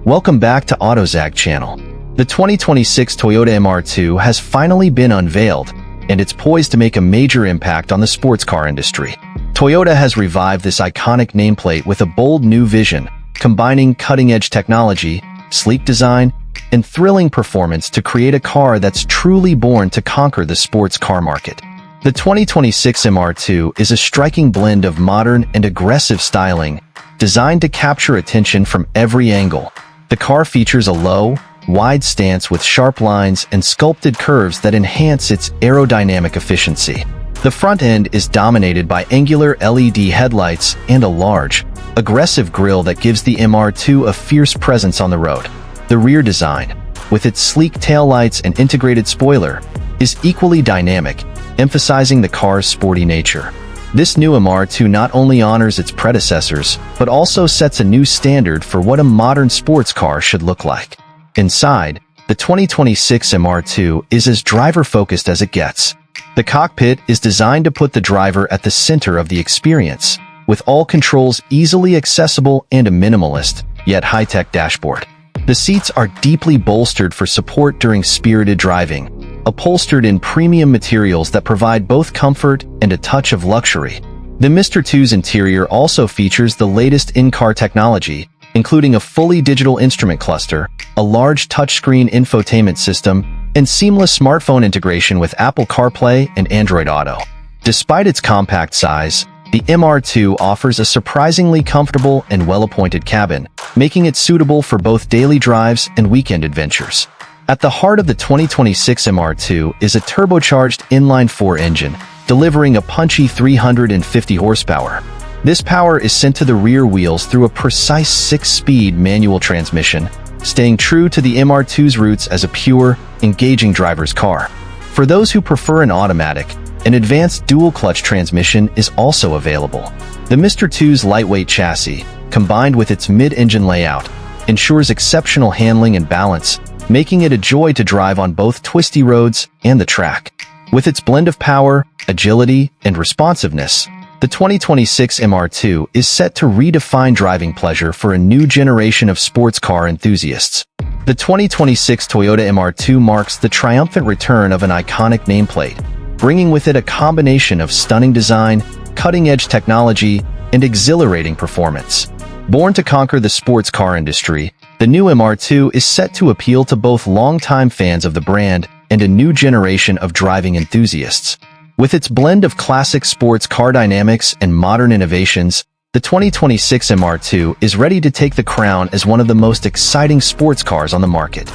Welcome back to Autozag channel. The 2026 Toyota MR2 has finally been unveiled, and it's poised to make a major impact on the sports car industry. Toyota has revived this iconic nameplate with a bold new vision, combining cutting-edge technology, sleek design, and thrilling performance to create a car that's truly born to conquer the sports car market. The 2026 MR2 is a striking blend of modern and aggressive styling, designed to capture attention from every angle. The car features a low, wide stance with sharp lines and sculpted curves that enhance its aerodynamic efficiency. The front end is dominated by angular LED headlights and a large, aggressive grille that gives the MR2 a fierce presence on the road. The rear design, with its sleek taillights and integrated spoiler, is equally dynamic, emphasizing the car's sporty nature. This new MR2 not only honors its predecessors, but also sets a new standard for what a modern sports car should look like. Inside, the 2026 MR2 is as driver-focused as it gets. The cockpit is designed to put the driver at the center of the experience, with all controls easily accessible and a minimalist, yet high-tech dashboard. The seats are deeply bolstered for support during spirited driving, upholstered in premium materials that provide both comfort and a touch of luxury. The MR2's interior also features the latest in-car technology, including a fully digital instrument cluster, a large touchscreen infotainment system, and seamless smartphone integration with Apple CarPlay and Android Auto. Despite its compact size, the MR2 offers a surprisingly comfortable and well-appointed cabin, making it suitable for both daily drives and weekend adventures. At the heart of the 2026 MR2 is a turbocharged inline-4 engine, delivering a punchy 350 horsepower. This power is sent to the rear wheels through a precise 6-speed manual transmission, staying true to the MR2's roots as a pure, engaging driver's car. For those who prefer an automatic, an advanced dual-clutch transmission is also available. The MR2's lightweight chassis, combined with its mid-engine layout, ensures exceptional handling and balance, making it a joy to drive on both twisty roads and the track. With its blend of power, agility, and responsiveness, the 2026 MR2 is set to redefine driving pleasure for a new generation of sports car enthusiasts. The 2026 Toyota MR2 marks the triumphant return of an iconic nameplate, bringing with it a combination of stunning design, cutting-edge technology, and exhilarating performance. Born to conquer the sports car industry, the new MR2 is set to appeal to both longtime fans of the brand and a new generation of driving enthusiasts. With its blend of classic sports car dynamics and modern innovations, the 2026 MR2 is ready to take the crown as one of the most exciting sports cars on the market.